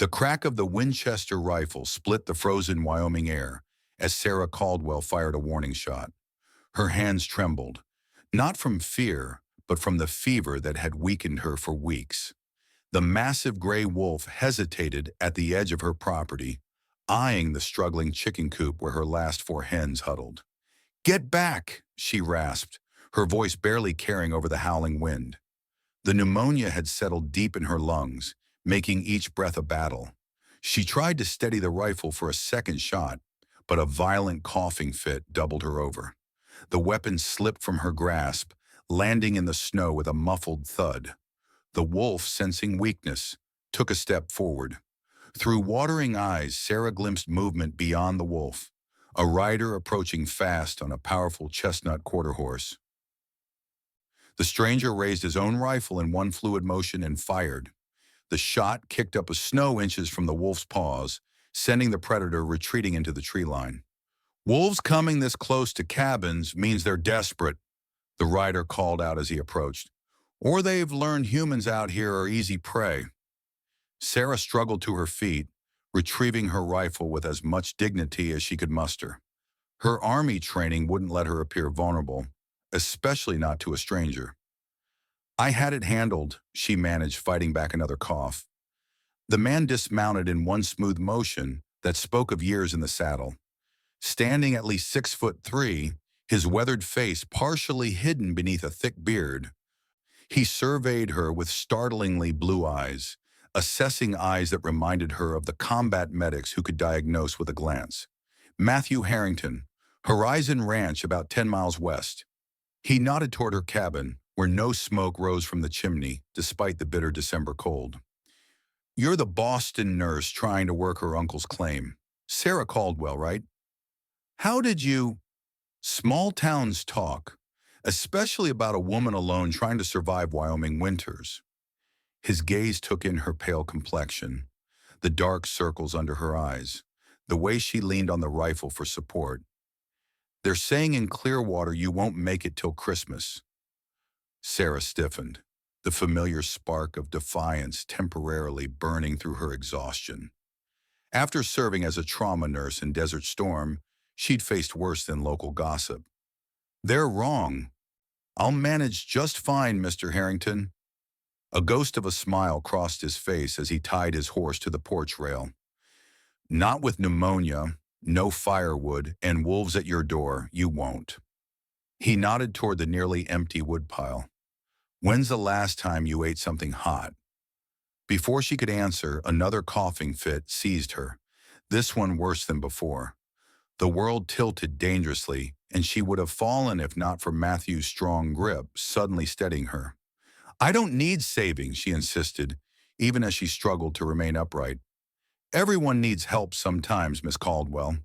The crack of the Winchester rifle split the frozen Wyoming air as Sarah Caldwell fired a warning shot. Her hands trembled, not from fear, but from the fever that had weakened her for weeks. The massive gray wolf hesitated at the edge of her property, eyeing the struggling chicken coop where her last four hens huddled. "Get back!" she rasped, her voice barely carrying over the howling wind. The pneumonia had settled deep in her lungs, making each breath a battle. She tried to steady the rifle for a second shot, but a violent coughing fit doubled her over. The weapon slipped from her grasp, landing in the snow with a muffled thud. The wolf, sensing weakness, took a step forward. Through watering eyes, Sarah glimpsed movement beyond the wolf, a rider approaching fast on a powerful chestnut quarter horse. The stranger raised his own rifle in one fluid motion and fired. The shot kicked up a snow inches from the wolf's paws, sending the predator retreating into the tree line. "Wolves coming this close to cabins means they're desperate," the rider called out as he approached. "Or they've learned humans out here are easy prey." Sarah struggled to her feet, retrieving her rifle with as much dignity as she could muster. Her army training wouldn't let her appear vulnerable, especially not to a stranger. "I had it handled," she managed, fighting back another cough. The man dismounted in one smooth motion that spoke of years in the saddle. Standing at least 6'3", his weathered face partially hidden beneath a thick beard, he surveyed her with startlingly blue eyes, assessing eyes that reminded her of the combat medics who could diagnose with a glance. "Matthew Harrington, Horizon Ranch about 10 miles west." He nodded toward her cabin, where no smoke rose from the chimney, despite the bitter December cold. "You're the Boston nurse trying to work her uncle's claim. Sarah Caldwell, right? How did you—" Small towns talk, especially about a woman alone trying to survive Wyoming winters. His gaze took in her pale complexion, the dark circles under her eyes, the way she leaned on the rifle for support. "They're saying in Clearwater you won't make it till Christmas." Sarah stiffened, the familiar spark of defiance temporarily burning through her exhaustion. After serving as a trauma nurse in Desert Storm, she'd faced worse than local gossip. "They're wrong. I'll manage just fine, Mr. Harrington." A ghost of a smile crossed his face as he tied his horse to the porch rail. "Not with pneumonia, no firewood, and wolves at your door, you won't." He nodded toward the nearly empty woodpile. "When's the last time you ate something hot?" Before she could answer, another coughing fit seized her, this one worse than before. The world tilted dangerously, and she would have fallen if not for Matthew's strong grip suddenly steadying her. "I don't need saving," she insisted, even as she struggled to remain upright. "Everyone needs help sometimes, Miss Caldwell.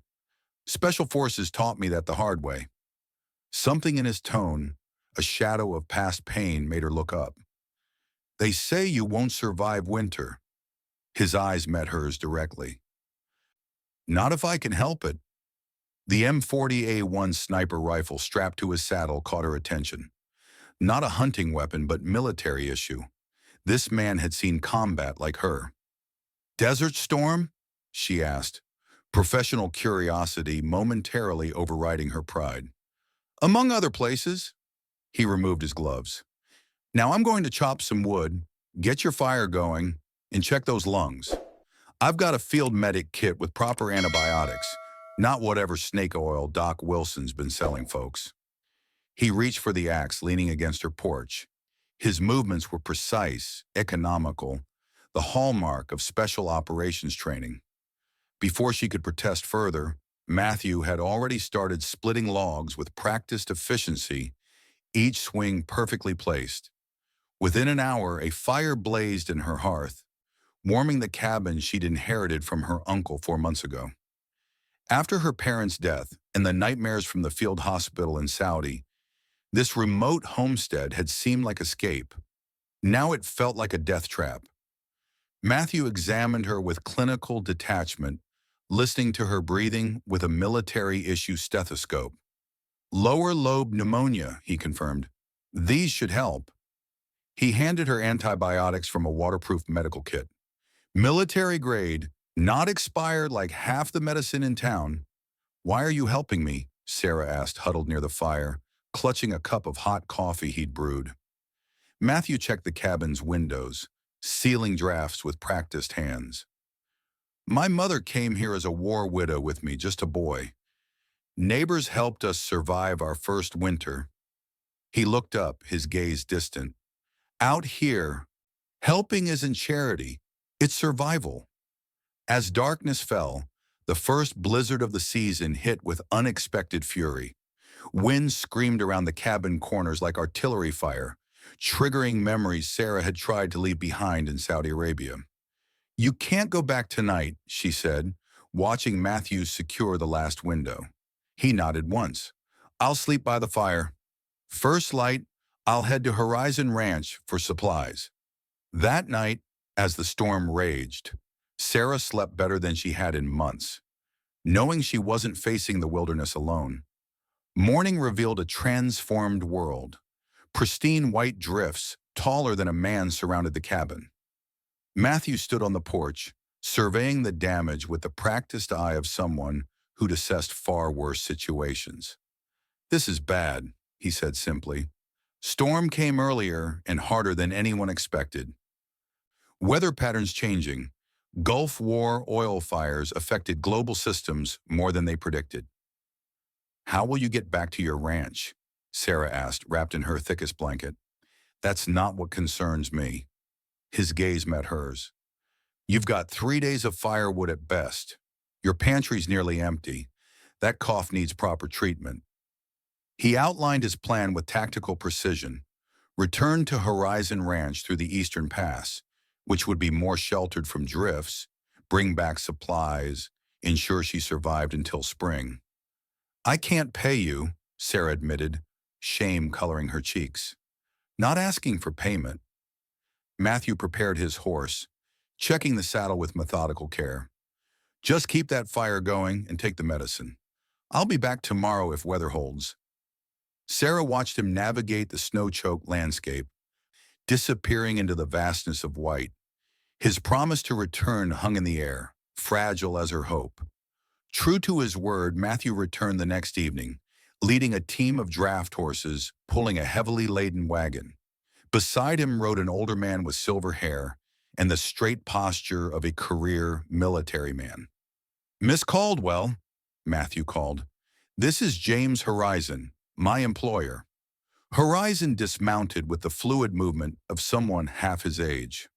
Special Forces taught me that the hard way." Something in his tone, a shadow of past pain, made her look up. "They say you won't survive winter." His eyes met hers directly. "Not if I can help it." The M40A1 sniper rifle strapped to his saddle caught her attention. Not a hunting weapon, but military issue. This man had seen combat like her. "Desert Storm?" she asked, professional curiosity momentarily overriding her pride. "Among other places." He removed his gloves. "Now I'm going to chop some wood, get your fire going, and check those lungs. I've got a field medic kit with proper antibiotics, not whatever snake oil Doc Wilson's been selling folks." He reached for the axe leaning against her porch. His movements were precise, economical, the hallmark of special operations training. Before she could protest further, Matthew had already started splitting logs with practiced efficiency, each swing perfectly placed. Within an hour, a fire blazed in her hearth, warming the cabin she'd inherited from her uncle 4 months ago. After her parents' death and the nightmares from the field hospital in Saudi, this remote homestead had seemed like escape. Now it felt like a death trap. Matthew examined her with clinical detachment, listening to her breathing with a military-issue stethoscope. "Lower lobe pneumonia," he confirmed. "These should help." He handed her antibiotics from a waterproof medical kit. Military grade, not expired like half the medicine in town. Why are you helping me? Sarah asked, huddled near the fire, clutching a cup of hot coffee he'd brewed. Matthew checked the cabin's windows, sealing drafts with practiced hands. My mother came here as a war widow with me, just a boy. Neighbors helped us survive our first winter. He looked up, his gaze distant. Out here, helping isn't charity, it's survival. As darkness fell, the first blizzard of the season hit with unexpected fury. Wind screamed around the cabin corners like artillery fire, triggering memories Sarah had tried to leave behind in Saudi Arabia. You can't go back tonight, she said, watching Matthew secure the last window. He nodded once. I'll sleep by the fire. First light, I'll head to Horizon Ranch for supplies. That night, as the storm raged, Sarah slept better than she had in months, knowing she wasn't facing the wilderness alone. Morning revealed a transformed world. Pristine white drifts, taller than a man, surrounded the cabin. Matthew stood on the porch, surveying the damage with the practiced eye of someone who'd assessed far worse situations. This is bad, he said simply. Storm came earlier and harder than anyone expected. Weather patterns changing. Gulf War oil fires affected global systems more than they predicted. How will you get back to your ranch? Sarah asked, wrapped in her thickest blanket. That's not what concerns me. His gaze met hers. You've got 3 days of firewood at best. Your pantry's nearly empty. That cough needs proper treatment. He outlined his plan with tactical precision. Return to Horizon Ranch through the Eastern Pass, which would be more sheltered from drifts, bring back supplies, ensure she survived until spring. I can't pay you, Sarah admitted, shame coloring her cheeks. Not asking for payment. Matthew prepared his horse, checking the saddle with methodical care. Just keep that fire going and take the medicine. I'll be back tomorrow if weather holds. Sarah watched him navigate the snow-choked landscape, disappearing into the vastness of white. His promise to return hung in the air, fragile as her hope. True to his word, Matthew returned the next evening, leading a team of draft horses, pulling a heavily laden wagon. Beside him rode an older man with silver hair and the straight posture of a career military man. Miss Caldwell, Matthew called. This is James Horizon, my employer. Horizon dismounted with the fluid movement of someone half his age.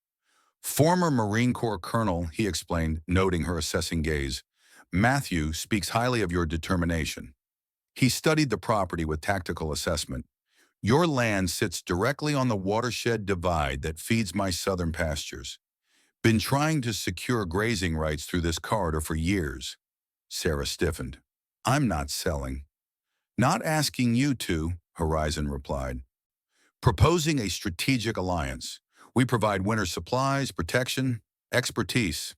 Former Marine Corps colonel, he explained, noting her assessing gaze. Matthew speaks highly of your determination. He studied the property with tactical assessment. Your land sits directly on the watershed divide that feeds my southern pastures. Been trying to secure grazing rights through this corridor for years. Sarah stiffened. I'm not selling. Not asking you to, Horizon replied. Proposing a strategic alliance. We provide winter supplies, protection, expertise.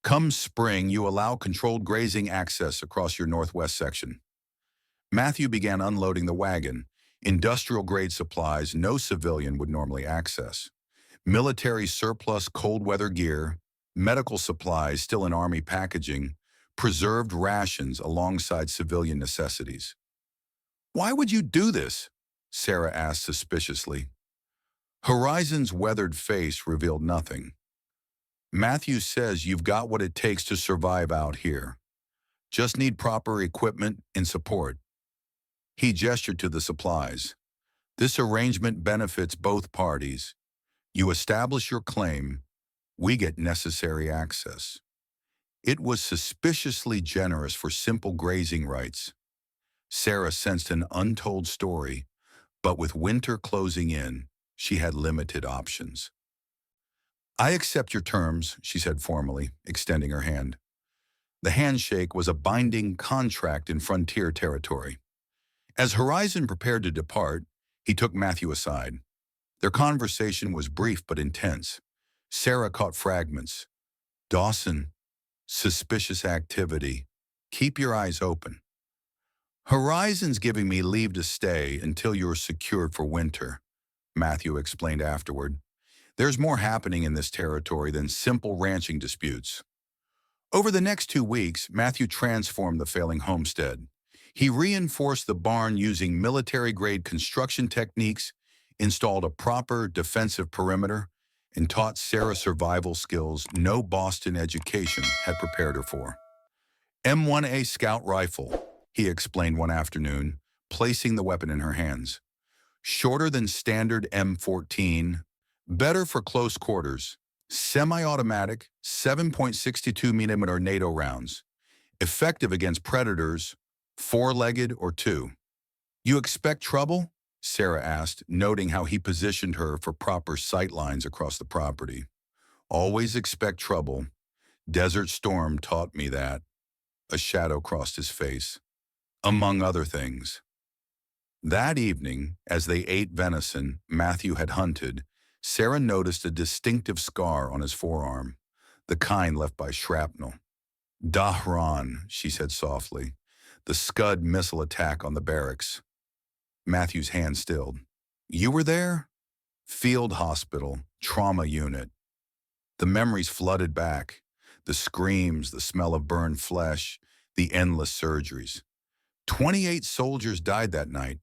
Come spring, you allow controlled grazing access across your northwest section. Matthew began unloading the wagon, industrial-grade supplies no civilian would normally access. Military surplus cold weather gear, medical supplies still in Army packaging, preserved rations alongside civilian necessities. Why would you do this? Sarah asked suspiciously. Horizon's weathered face revealed nothing. Matthew says you've got what it takes to survive out here. Just need proper equipment and support. He gestured to the supplies. This arrangement benefits both parties. You establish your claim, we get necessary access. It was suspiciously generous for simple grazing rights. Sarah sensed an untold story, but with winter closing in, she had limited options. I accept your terms, she said formally, extending her hand. The handshake was a binding contract in frontier territory. As Horizon prepared to depart, he took Matthew aside. Their conversation was brief but intense. Sarah caught fragments. Dawson, suspicious activity. Keep your eyes open. Horizon's giving me leave to stay until you're secured for winter, Matthew explained afterward. There's more happening in this territory than simple ranching disputes. Over the next 2 weeks, Matthew transformed the failing homestead. He reinforced the barn using military-grade construction techniques, installed a proper defensive perimeter, and taught Sarah survival skills no Boston education had prepared her for. M1A Scout Rifle, he explained one afternoon, placing the weapon in her hands. Shorter than standard M14, better for close quarters, semi-automatic, 7.62mm NATO rounds, effective against predators, four-legged or two. You expect trouble? Sarah asked, noting how he positioned her for proper sight lines across the property. Always expect trouble. Desert Storm taught me that. A shadow crossed his face. Among other things. That evening, as they ate venison Matthew had hunted, Sarah noticed a distinctive scar on his forearm, the kind left by shrapnel. Dahran, she said softly, the Scud missile attack on the barracks. Matthew's hand stilled. You were there? Field hospital, trauma unit. The memories flooded back. The screams, the smell of burned flesh, the endless surgeries. 28 soldiers died that night.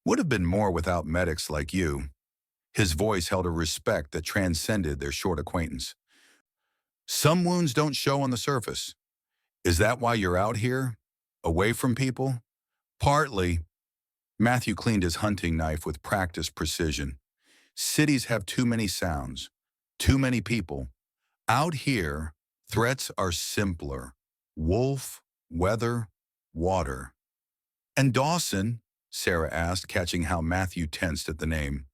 Would have been more without medics like you. His voice held a respect that transcended their short acquaintance. Some wounds don't show on the surface. Is that why you're out here? Away from people? Partly. Matthew cleaned his hunting knife with practiced precision. Cities have too many sounds, too many people. Out here, threats are simpler. Wolf, weather, water. And Dawson? Sarah asked, catching how Matthew tensed at the name.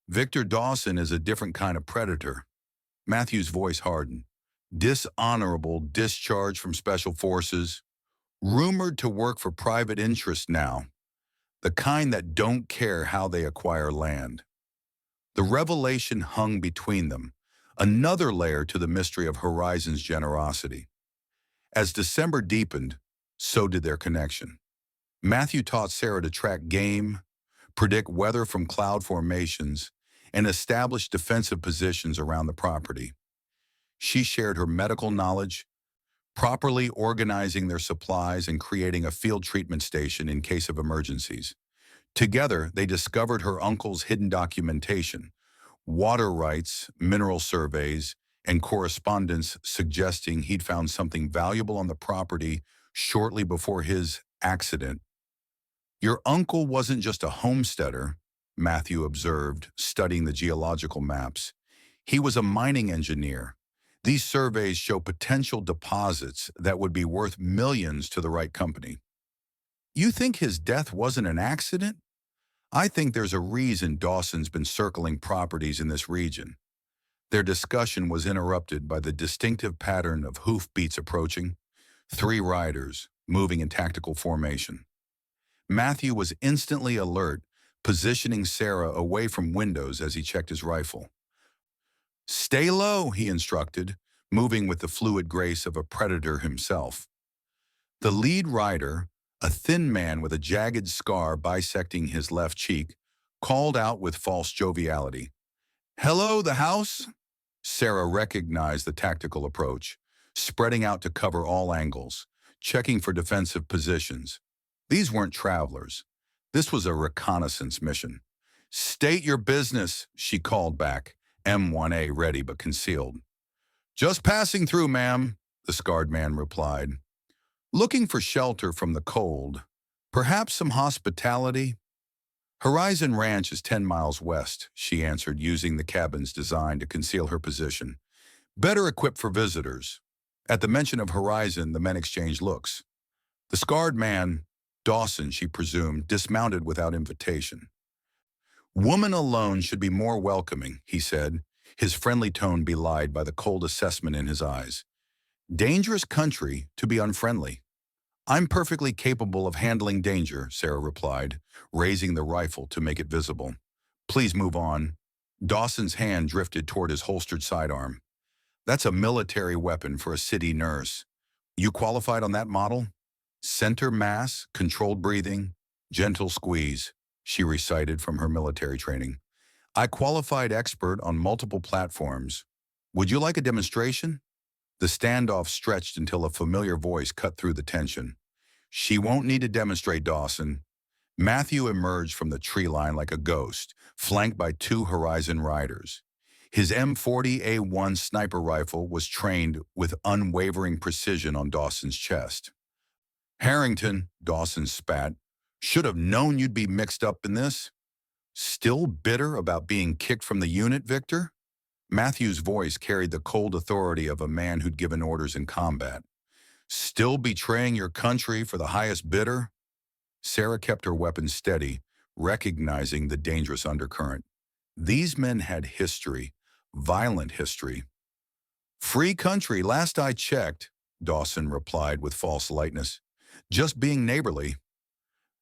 Victor Dawson is a different kind of predator. Matthew's voice hardened. Dishonorable discharge from special forces. Rumored to work for private interest now. The kind that don't care how they acquire land. The revelation hung between them, another layer to the mystery of Horizon's generosity. As December deepened, so did their connection. Matthew taught Sarah to track game, predict weather from cloud formations, and establish defensive positions around the property. She shared her medical knowledge, properly organizing their supplies and creating a field treatment station in case of emergencies. Together, they discovered her uncle's hidden documentation, water rights, mineral surveys, and correspondence suggesting he'd found something valuable on the property shortly before his accident. Your uncle wasn't just a homesteader, Matthew observed, studying the geological maps. He was a mining engineer. These surveys show potential deposits that would be worth millions to the right company. You think his death wasn't an accident? I think there's a reason Dawson's been circling properties in this region. Their discussion was interrupted by the distinctive pattern of hoofbeats approaching, 3 riders moving in tactical formation. Matthew was instantly alert, positioning Sarah away from windows as he checked his rifle. Stay low, he instructed, moving with the fluid grace of a predator himself. The lead rider, a thin man with a jagged scar bisecting his left cheek, called out with false joviality. Hello, the house? Sarah recognized the tactical approach, spreading out to cover all angles, checking for defensive positions. These weren't travelers. This was a reconnaissance mission. State your business, she called back, M1A ready but concealed. Just passing through, ma'am, the scarred man replied. Looking for shelter from the cold. Perhaps some hospitality? Horizon Ranch is 10 miles west, she answered, using the cabin's design to conceal her position. Better equipped for visitors. At the mention of Horizon, the men exchanged looks. The scarred man, Dawson, she presumed, dismounted without invitation. Woman alone should be more welcoming, he said, his friendly tone belied by the cold assessment in his eyes. Dangerous country to be unfriendly. I'm perfectly capable of handling danger, Sarah replied, raising the rifle to make it visible. Please move on. Dawson's hand drifted toward his holstered sidearm. That's a military weapon for a city nurse. You qualified on that model? Center mass, controlled breathing, gentle squeeze, she recited from her military training. I qualified expert on multiple platforms. Would you like a demonstration? The standoff stretched until a familiar voice cut through the tension. She won't need to demonstrate, Dawson. Matthew emerged from the tree line like a ghost, flanked by two Horizon riders. His M40A1 sniper rifle was trained with unwavering precision on Dawson's chest. Harrington, Dawson spat, should have known you'd be mixed up in this. Still bitter about being kicked from the unit, Victor? Matthew's voice carried the cold authority of a man who'd given orders in combat. Still betraying your country for the highest bidder? Sarah kept her weapon steady, recognizing the dangerous undercurrent. These men had history, violent history. Free country, last I checked, Dawson replied with false lightness. Just being neighborly.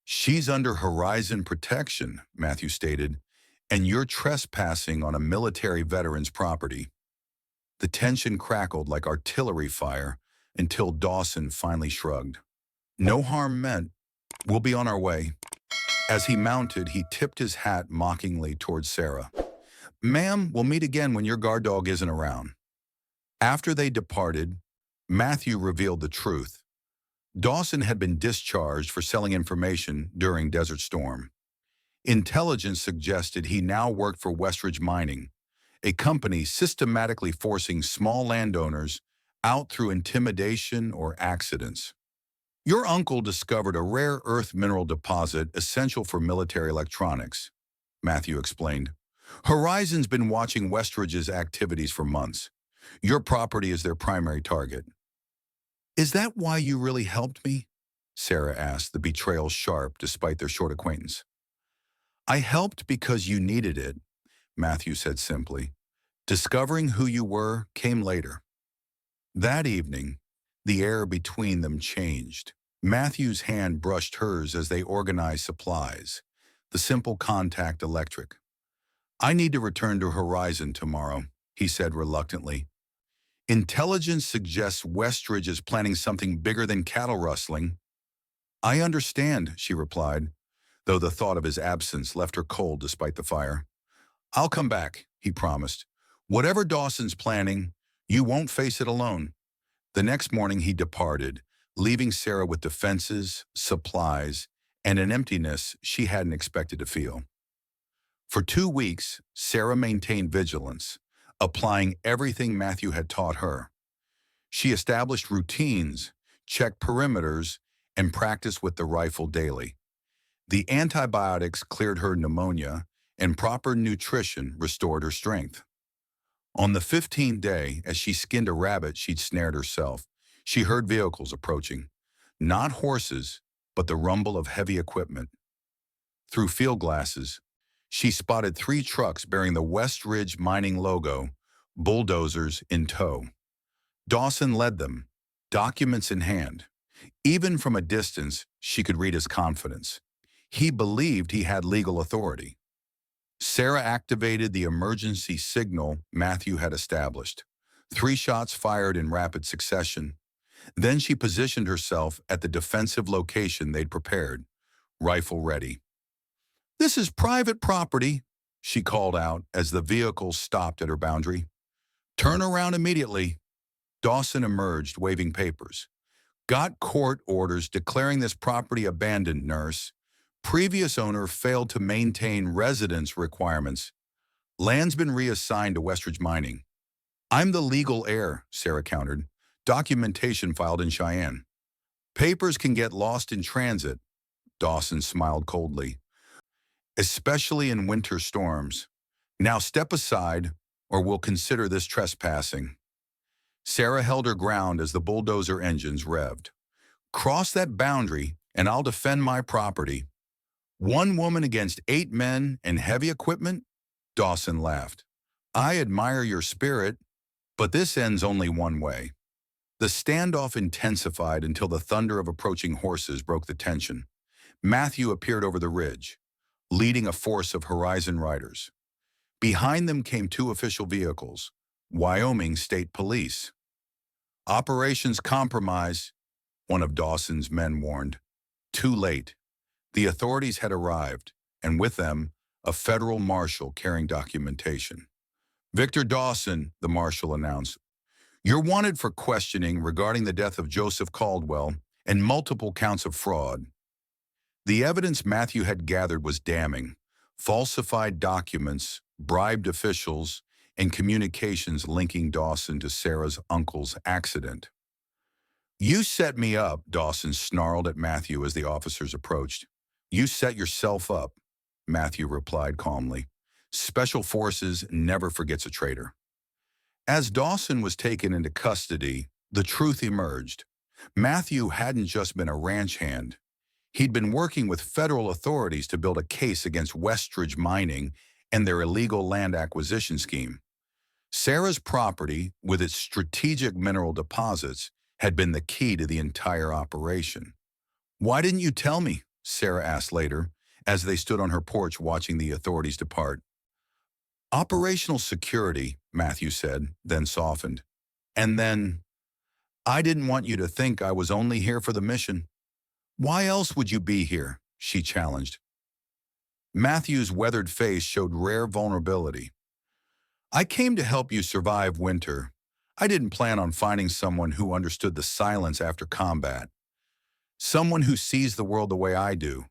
She's under Horizon protection, Matthew stated, and you're trespassing on a military veteran's property. The tension crackled like artillery fire until Dawson finally shrugged. No harm meant. We'll be on our way. As he mounted, he tipped his hat mockingly towards Sarah. Ma'am, we'll meet again when your guard dog isn't around. After they departed, Matthew revealed the truth. Dawson had been discharged for selling information during Desert Storm. Intelligence suggested he now worked for Westridge Mining, a company systematically forcing small landowners out through intimidation or accidents. Your uncle discovered a rare earth mineral deposit essential for military electronics, Matthew explained. Horizon's been watching Westridge's activities for months. Your property is their primary target. Is that why you really helped me? Sarah asked, the betrayal sharp despite their short acquaintance. I helped because you needed it, Matthew said simply. Discovering who you were came later. That evening, the air between them changed. Matthew's hand brushed hers as they organized supplies, the simple contact electric. I need to return to Horizon tomorrow, he said reluctantly. Intelligence suggests Westridge is planning something bigger than cattle rustling. I understand, she replied, though the thought of his absence left her cold despite the fire. I'll come back, he promised. Whatever Dawson's planning, you won't face it alone. The next morning he departed, leaving Sarah with defenses, supplies, and an emptiness she hadn't expected to feel. For 2 weeks, Sarah maintained vigilance, applying everything Matthew had taught her. She established routines, checked perimeters, and practiced with the rifle daily. The antibiotics cleared her pneumonia, and proper nutrition restored her strength. On the 15th day, as she skinned a rabbit she'd snared herself, she heard vehicles approaching. Not horses, but the rumble of heavy equipment. Through field glasses, she spotted 3 trucks bearing the Westridge Mining logo, bulldozers in tow. Dawson led them, documents in hand. Even from a distance, she could read his confidence. He believed he had legal authority. Sarah activated the emergency signal Matthew had established. 3 shots fired in rapid succession. Then she positioned herself at the defensive location they'd prepared, rifle ready. This is private property, she called out as the vehicle stopped at her boundary. Turn around immediately. Dawson emerged, waving papers. Got court orders declaring this property abandoned, nurse. Previous owner failed to maintain residence requirements. Land's been reassigned to Westridge Mining. I'm the legal heir, Sarah countered. Documentation filed in Cheyenne. Papers can get lost in transit, Dawson smiled coldly. Especially in winter storms. Now step aside, or we'll consider this trespassing. Sarah held her ground as the bulldozer engines revved. Cross that boundary, and I'll defend my property. 1 woman against 8 men and heavy equipment? Dawson laughed. I admire your spirit, but this ends only one way. The standoff intensified until the thunder of approaching horses broke the tension. Matthew appeared over the ridge, leading a force of Horizon riders. Behind them came 2 official vehicles, Wyoming State Police. Operations compromise, one of Dawson's men warned. Too late. The authorities had arrived, and with them, a federal marshal carrying documentation. "Victor Dawson," the marshal announced, "you're wanted for questioning regarding the death of Joseph Caldwell and multiple counts of fraud." The evidence Matthew had gathered was damning: falsified documents, bribed officials, and communications linking Dawson to Sarah's uncle's accident. "You set me up," Dawson snarled at Matthew as the officers approached. "You set yourself up," Matthew replied calmly. "Special Forces never forgets a traitor." As Dawson was taken into custody, the truth emerged. Matthew hadn't just been a ranch hand. He'd been working with federal authorities to build a case against Westridge Mining and their illegal land acquisition scheme. Sarah's property, with its strategic mineral deposits, had been the key to the entire operation. "Why didn't you tell me?" Sarah asked later, as they stood on her porch watching the authorities depart. "Operational security," Matthew said, then softened. "And then, I didn't want you to think I was only here for the mission." "Why else would you be here?" she challenged. Matthew's weathered face showed rare vulnerability. "I came to help you survive winter. I didn't plan on finding someone who understood the silence after combat. Someone who sees the world the way I do."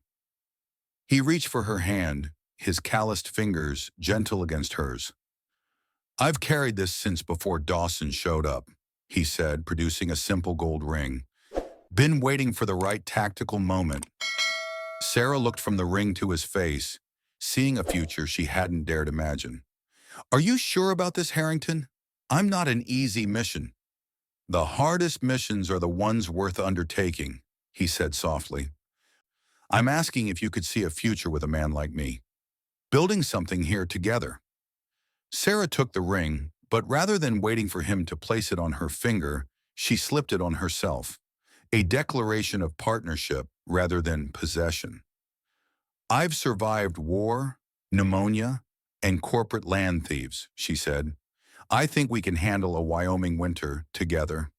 He reached for her hand, his calloused fingers gentle against hers. "I've carried this since before Dawson showed up," he said, producing a simple gold ring. "Been waiting for the right tactical moment." Sarah looked from the ring to his face, seeing a future she hadn't dared imagine. "Are you sure about this, Harrington? I'm not an easy mission." "The hardest missions are the ones worth undertaking," he said softly. "I'm asking if you could see a future with a man like me, building something here together." Sarah took the ring, but rather than waiting for him to place it on her finger, she slipped it on herself, a declaration of partnership rather than possession. "I've survived war, pneumonia, and corporate land thieves," she said. "I think we can handle a Wyoming winter together."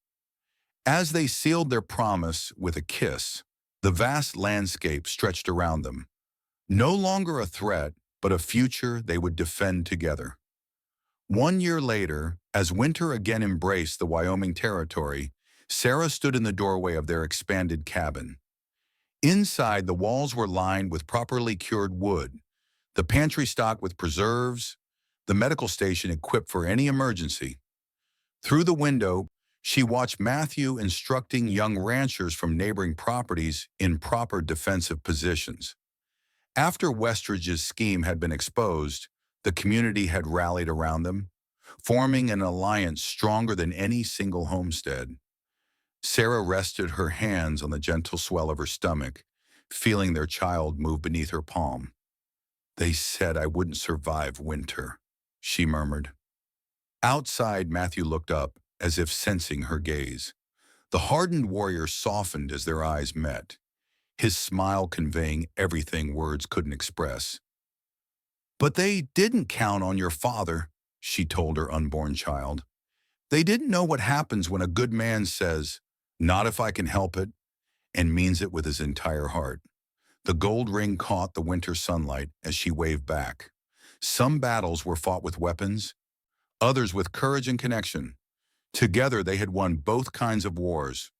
As they sealed their promise with a kiss, the vast landscape stretched around them. No longer a threat, but a future they would defend together. 1 year later, as winter again embraced the Wyoming territory, Sarah stood in the doorway of their expanded cabin. Inside, the walls were lined with properly cured wood, the pantry stocked with preserves, the medical station equipped for any emergency. Through the window, she watched Matthew instructing young ranchers from neighboring properties in proper defensive positions. After Westridge's scheme had been exposed, the community had rallied around them, forming an alliance stronger than any single homestead. Sarah rested her hands on the gentle swell of her stomach, feeling their child move beneath her palm. "They said I wouldn't survive winter," she murmured. Outside, Matthew looked up, as if sensing her gaze. The hardened warrior softened as their eyes met, his smile conveying everything words couldn't express. "But they didn't count on your father," she told her unborn child. "They didn't know what happens when a good man says, 'Not if I can help it,' and means it with his entire heart." The gold ring caught the winter sunlight as she waved back. Some battles were fought with weapons, others with courage and connection. Together they had won both kinds of wars.